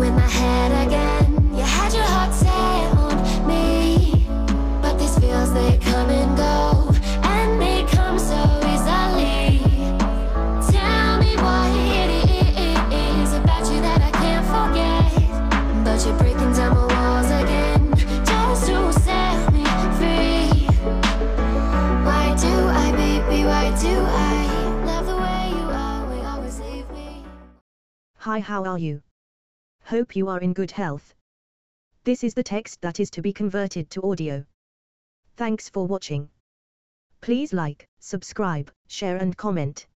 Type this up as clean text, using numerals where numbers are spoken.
you in my head again. You had your heart set on me, but these feels, they come and go, and they come so easily. Tell me what it is about you that I can't forget, but you're breaking down my walls again, just to set me free. Why do I, baby, why do I love the way you are, we always leave me? Hi, how are you? Hope you are in good health. This is the text that is to be converted to audio. Thanks for watching. Please like, subscribe, share and comment.